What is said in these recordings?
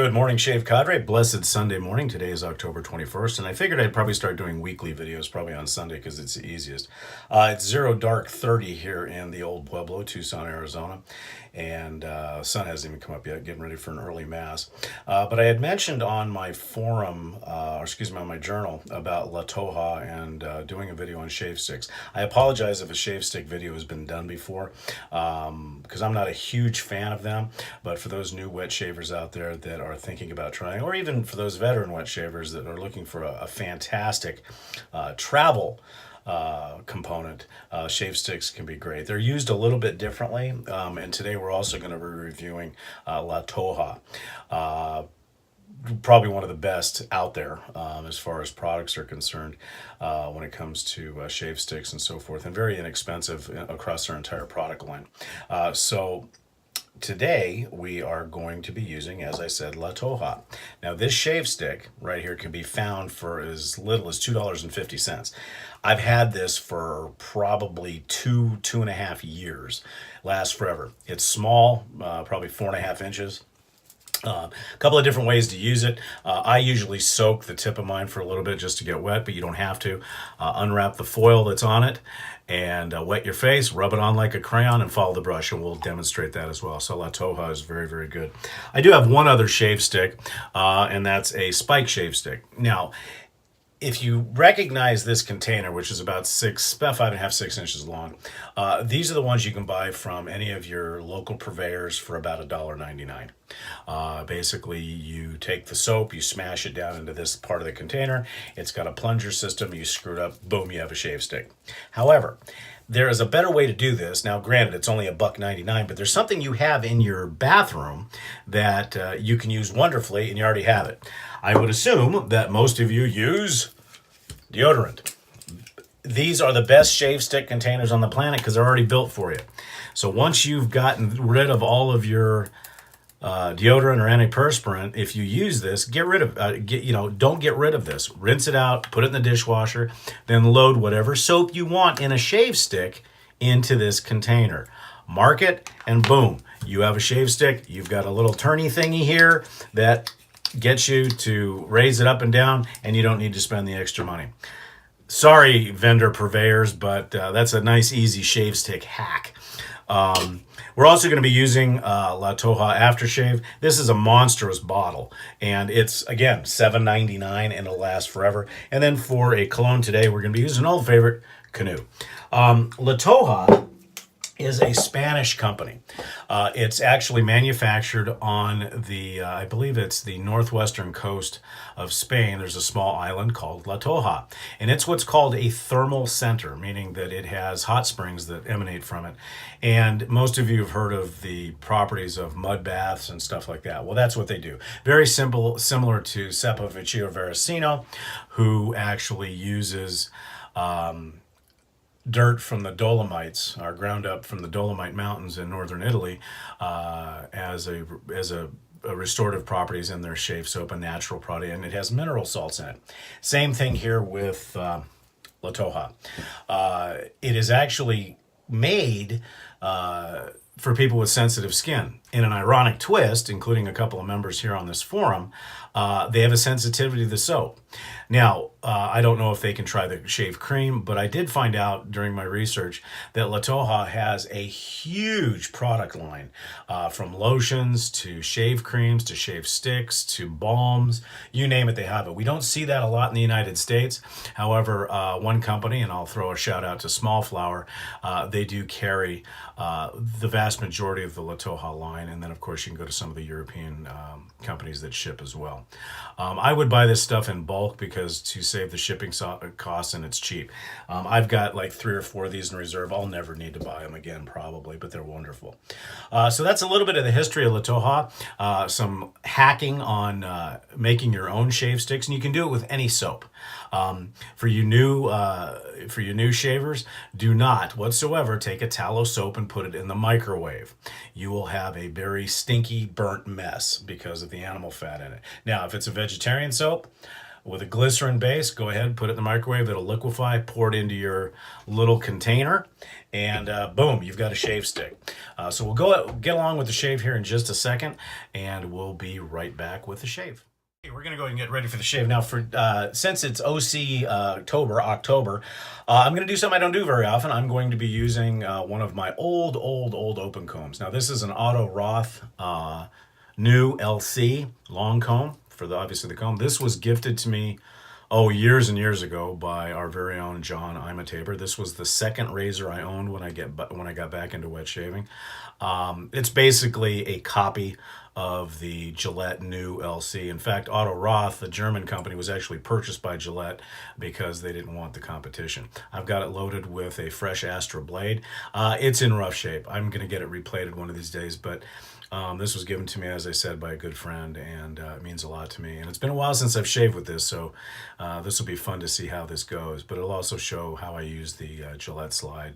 Good morning, Shave Cadre. Blessed Sunday morning. Today is October 21st, and I figured I'd probably start doing weekly videos probably on Sunday because it's the easiest. It's 0 dark 30 here in the old Pueblo, Tucson, Arizona, and sun hasn't even come up yet, getting ready for an early mass. But I had mentioned on my forum, on my journal about La Toja and doing a video on shave sticks. I apologize if a shave stick video has been done before because I'm not a huge fan of them, but for those new wet shavers out there that are thinking about trying, or even for those veteran wet shavers that are looking for a fantastic travel component, shave sticks can be great. They're used a little bit differently, and today we're also going to be reviewing La Toja. Probably one of the best out there as far as products are concerned when it comes to shave sticks and so forth, and very inexpensive across their entire product line. So today we are going to be using, as I said, La Toja. Now this shave stick right here can be found for as little as $2.50. I've had this for probably two and a half years. Lasts forever. It's small, probably 4.5 inches. A couple of different ways to use it. I usually soak the tip of mine for a little bit just to get wet, but you don't have to. Unwrap the foil that's on it and wet your face, rub it on like a crayon, and follow the brush, and we'll demonstrate that as well. So La Toja is very, very good. I do have one other shave stick, and that's a spike shave stick. Now, if you recognize this container, which is about 5.5, 6 inches long, these are the ones you can buy from any of your local purveyors for about $1.99. Basically, you take the soap, you smash it down into this part of the container. It's got a plunger system. You screw it up, boom, you have a shave stick. However, there is a better way to do this. Now, granted, it's only $1.99, but there's something you have in your bathroom that you can use wonderfully, and you already have it. I would assume that most of you use deodorant. These are the best shave stick containers on the planet because they're already built for you. So once you've gotten rid of all of your deodorant or antiperspirant, if you use this, don't get rid of this. Rinse it out, put it in the dishwasher, then load whatever soap you want in a shave stick into this container. Mark it, and boom, you have a shave stick. You've got a little turny thingy here that gets you to raise it up and down, and you don't need to spend the extra money. Sorry, vendor purveyors, but that's a nice, easy shave stick hack. We're also going to be using La Toja Aftershave. This is a monstrous bottle, and it's, again, $7.99, and it'll last forever. And then for a cologne today, we're going to be using an old favorite, Canoe. La Toja is a Spanish company. It's actually manufactured on the, I believe it's the northwestern coast of Spain. There's a small island called La Toja, and it's what's called a thermal center, meaning that it has hot springs that emanate from it. And most of you have heard of the properties of mud baths and stuff like that. Well, that's what they do. Very simple, similar to Seppo Vecchio Veracino, who actually uses dirt from the Dolomites, or ground up from the Dolomite Mountains in northern Italy, as a restorative properties in their shave soap, a natural product, and it has mineral salts in it. Same thing here with La Toja. It is actually made for people with sensitive skin. In an ironic twist, including a couple of members here on this forum, they have a sensitivity to the soap. Now, I don't know if they can try the shave cream, but I did find out during my research that La Toja has a huge product line, from lotions to shave creams to shave sticks to balms. You name it, they have it. We don't see that a lot in the United States. However, one company, and I'll throw a shout out to Small Flower, they do carry the vast majority of the La Toja line, and then of course you can go to some of the European companies that ship as well. I would buy this stuff in bulk because to save the shipping costs, and it's cheap. I've got like 3 or 4 of these in reserve. I'll never need to buy them again probably, but they're wonderful. So that's a little bit of the history of La Toja, some hacking on making your own shave sticks, and you can do it with any soap. For you new shavers, do not whatsoever take a tallow soap and put it in the microwave. You will have a very stinky, burnt mess because of the animal fat in it. Now, if it's a vegetarian soap, with a glycerin base, go ahead, put it in the microwave. It'll liquefy, pour it into your little container, and boom, you've got a shave stick. So we'll get along with the shave here in just a second, and we'll be right back with the shave. We're going to go ahead and get ready for the shave. Now, since it's OC October, I'm going to do something I don't do very often. I'm going to be using one of my old open combs. Now, this is an Auto Roth new LC long comb for obviously the comb. This was gifted to me, years and years ago by our very own John Imataber. This was the second razor I owned when I got back into wet shaving. It's basically a copy of the Gillette new LC. In fact, Otto Roth, the German company, was actually purchased by Gillette because they didn't want the competition. I've got it loaded with a fresh Astra blade. It's in rough shape. I'm going to get it replated one of these days, but this was given to me, as I said, by a good friend, and it means a lot to me. And it's been a while since I've shaved with this, so this will be fun to see how this goes. But it'll also show how I use the Gillette slide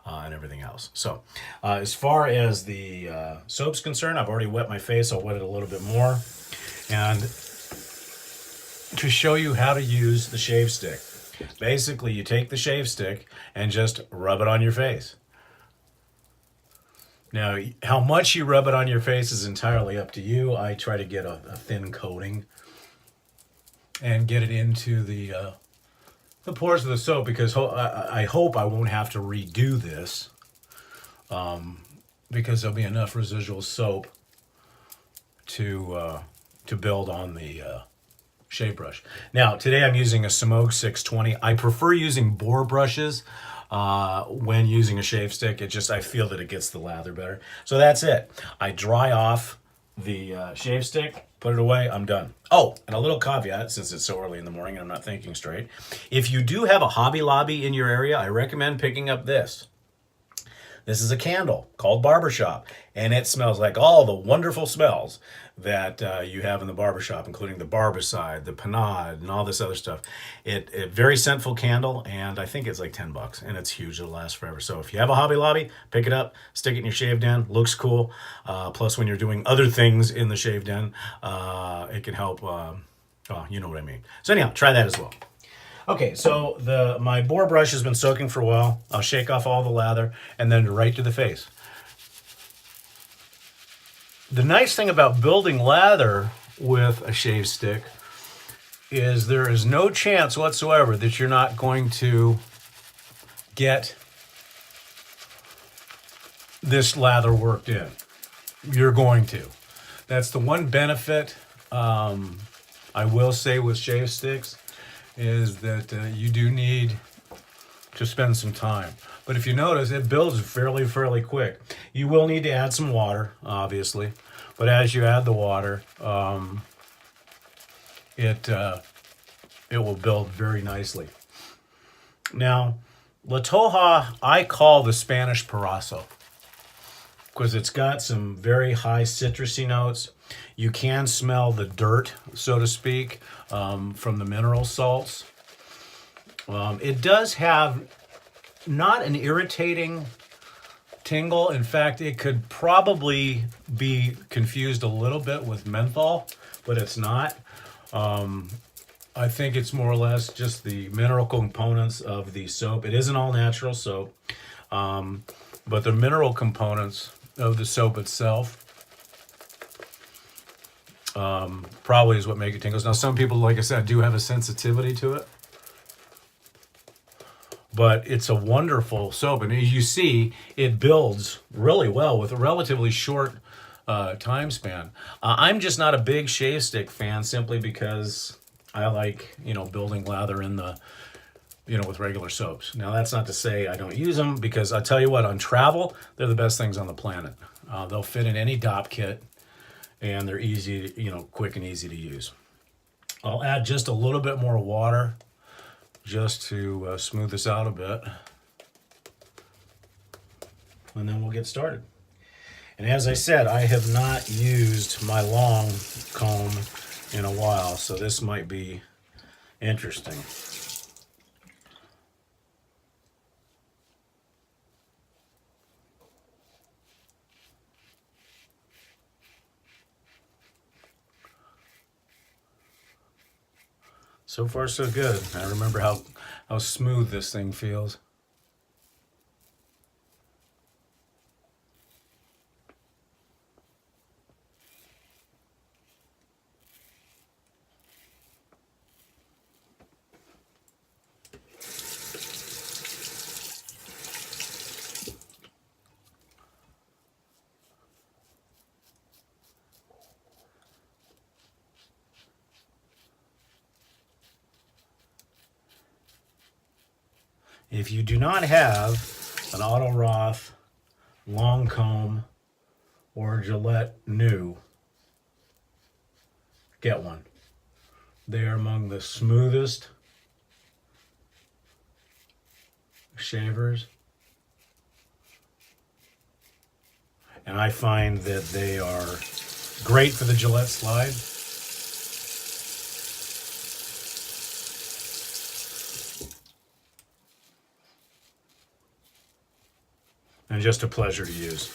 and everything else. So as far as the soap's concerned, I've already wet my face. I'll wet it a little bit more. And to show you how to use the shave stick, basically you take the shave stick and just rub it on your face. Now, how much you rub it on your face is entirely up to you. I try to get a thin coating and get it into the pores of the soap, because I hope I won't have to redo this because there'll be enough residual soap to build on the shave brush. Now, today I'm using a Simogue 620. I prefer using bore brushes when using a shave stick. I feel that it gets the lather better. So that's it. I dry off the shave stick, put it away, I'm done. Oh, and a little caveat, since it's so early in the morning and I'm not thinking straight. If you do have a Hobby Lobby in your area, I recommend picking up this. This is a candle called Barbershop, and it smells like all the wonderful smells that you have in the barbershop, including the Barbicide, the Panade, and all this other stuff. It very scentful candle, and I think it's like $10, and it's huge. It'll last forever. So if you have a Hobby Lobby, pick it up, stick it in your shave den. Looks cool. Plus, when you're doing other things in the shave den, it can help. You know what I mean. So anyhow, try that as well. Okay, so my bore brush has been soaking for a while. I'll shake off all the lather and then right to the face. The nice thing about building lather with a shave stick is there is no chance whatsoever that you're not going to get this lather worked in. You're going to. That's the one benefit I will say with shave sticks, is that you do need to spend some time. But if you notice, it builds fairly quick. You will need to add some water, obviously. But as you add the water, it will build very nicely. Now, La Toja, I call the Spanish Paraso, because it's got some very high citrusy notes. You can smell the dirt, so to speak, from the mineral salts. It does have not an irritating tingle. In fact, it could probably be confused a little bit with menthol, but it's not. I think it's more or less just the mineral components of the soap. It is an all-natural soap, but the mineral components of the soap itself probably is what make it tingles. Now, some people, like I said, do have a sensitivity to it, but it's a wonderful soap. And as you see, it builds really well with a relatively short time span. I'm just not a big shave stick fan, simply because I like, building lather in the, with regular soaps. Now, that's not to say I don't use them, because I tell you what, on travel, they're the best things on the planet. They'll fit in any DOP kit, and they're easy, quick and easy to use. I'll add just a little bit more water just to smooth this out a bit. And then we'll get started. And as I said, I have not used my long comb in a while, so this might be interesting. So far, so good. I remember how smooth this thing feels. If you do not have an Auto Roth long comb or Gillette new, get one. They are among the smoothest shavers, and I find that they are great for the Gillette slide. And just a pleasure to use.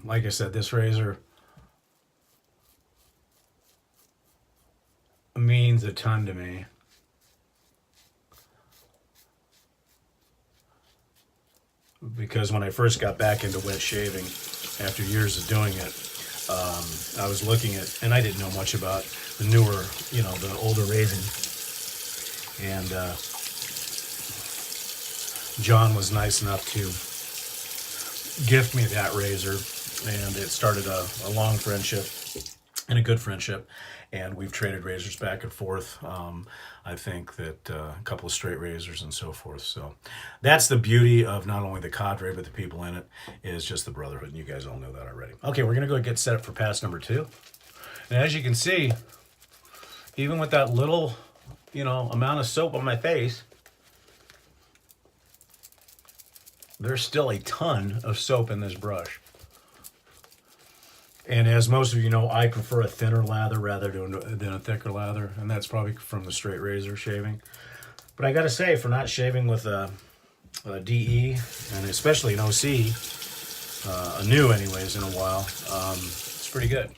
Like I said, this razor means a ton to me. Because when I first got back into wet shaving, after years of doing it, I was looking at, and I didn't know much about the newer, the older razors. And John was nice enough to gift me that razor, and it started a long friendship and a good friendship, and we've traded razors back and forth. I think that a couple of straight razors and so forth. So that's the beauty of not only the cadre but the people in it, is just the brotherhood, and you guys all know that already. Okay, we're gonna go get set up for pass number 2, and as you can see, even with that little amount of soap on my face, there's still a ton of soap in this brush. And as most of you know, I prefer a thinner lather rather than a thicker lather, and that's probably from the straight razor shaving. But I gotta say, for not shaving with a DE, and especially an OC, a new anyways, in a while, it's pretty good.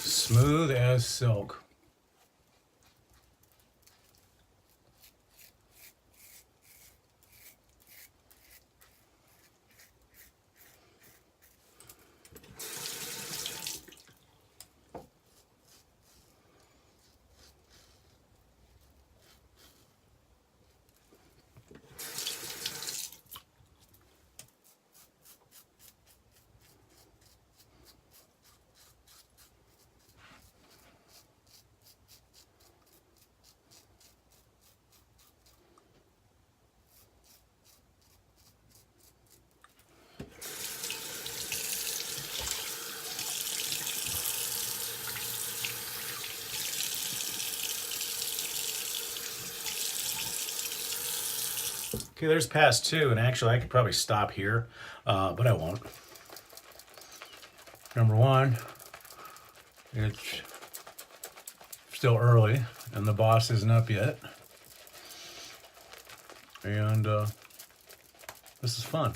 Smooth as silk. Okay, there's pass 2, and actually I could probably stop here, but I won't. Number 1, it's still early, and the boss isn't up yet. And this is fun.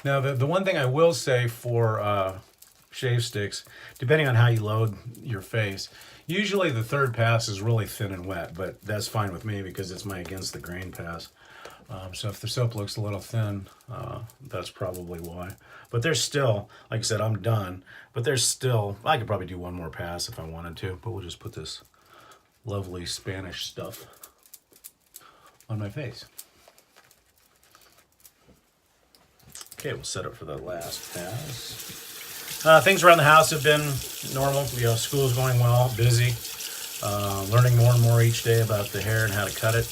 Now, the one thing I will say for shave sticks, depending on how you load your face, usually the third pass is really thin and wet, but that's fine with me because it's my against the grain pass. So if the soap looks a little thin, that's probably why. But there's still, like I said, I'm done, but there's still, I could probably do one more pass if I wanted to, but we'll just put this lovely Spanish stuff on my face. Okay, we'll set up for the last pass. Things around the house have been normal. School's going well, busy. Learning more and more each day about the hair and how to cut it.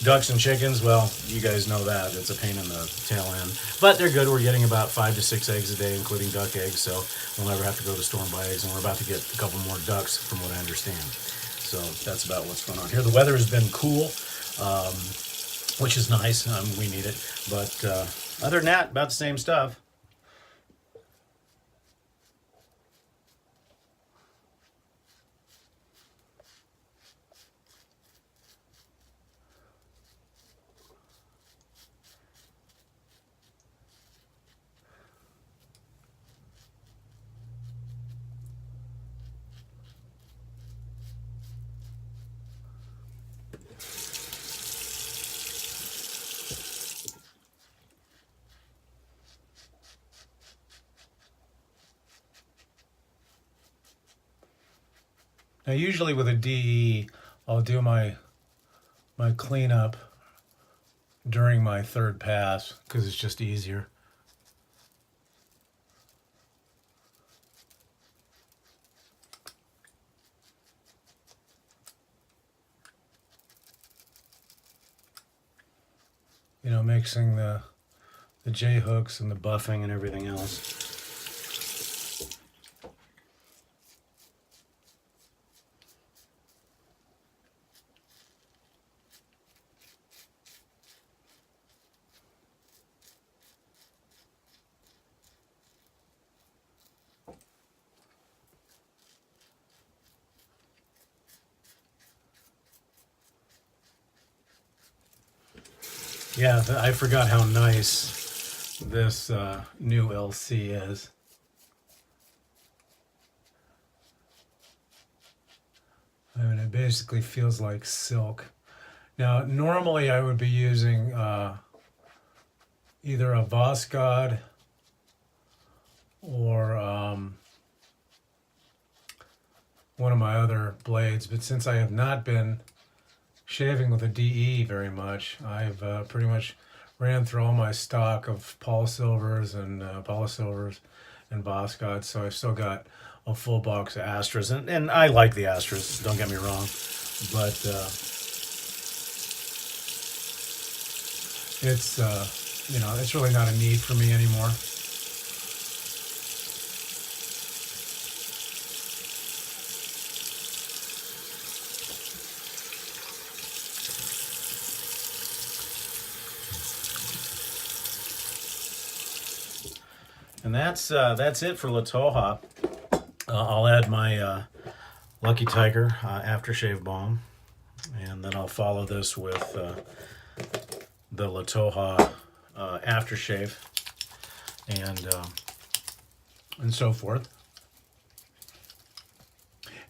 Ducks and chickens, well, you guys know that. It's a pain in the tail end. But they're good. We're getting about 5 to 6 eggs a day, including duck eggs, so we'll never have to go to the store and buy eggs, and we're about to get a couple more ducks from what I understand. So that's about what's going on here. The weather has been cool, which is nice. We need it. But other than that, about the same stuff. Now, usually with a DE, I'll do my cleanup during my third pass because it's just easier. You know, mixing the J hooks and the buffing and everything else. Yeah, I forgot how nice this new LC is. I mean, it basically feels like silk. Now, normally I would be using either a Voskhod or one of my other blades, but since I have not been shaving with a DE very much, I've pretty much ran through all my stock of Polysilvers and Voskhod, so I've still got a full box of Astras, and I like the Astras, don't get me wrong, but it's you know, it's really not a need for me anymore. And that's it for La Toja. I'll add my Lucky Tiger aftershave balm, and then I'll follow this with the La Toja aftershave, and so forth.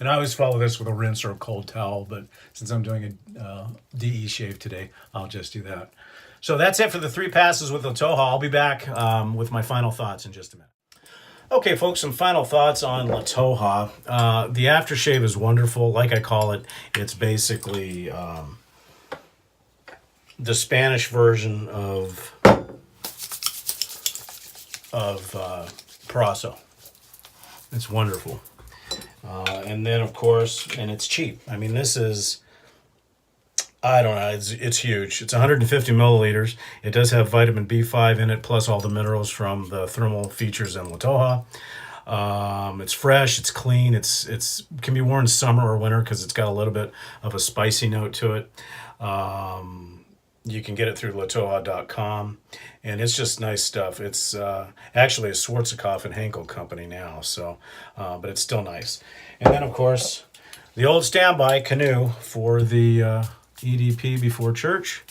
And I always follow this with a rinse or a cold towel, but since I'm doing a DE shave today, I'll just do that. So that's it for the 3 passes with La Toja. I'll be back with my final thoughts in just a minute. Okay, folks, some final thoughts on La Toja. The aftershave is wonderful. Like I call it, it's basically the Spanish version of Paraso. It's wonderful. And then, of course, and it's cheap. I mean, this is, I don't know, it's huge. It's 150 milliliters. It does have vitamin B5 in it, plus all the minerals from the thermal features in La Toja. It's fresh, it's clean, it can be worn summer or winter because it's got a little bit of a spicy note to it. You can get it through latoja.com, and it's just nice stuff. It's actually a Schwarzkopf and Henkel company now, so but it's still nice. And then, of course, the old standby canoe for the EDP before church.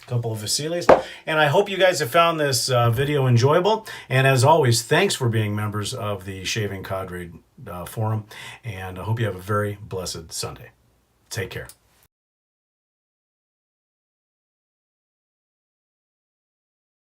A couple of Vasilis. And I hope you guys have found this video enjoyable. And as always, thanks for being members of the Shaving Cadre forum. And I hope you have a very blessed Sunday. Take care.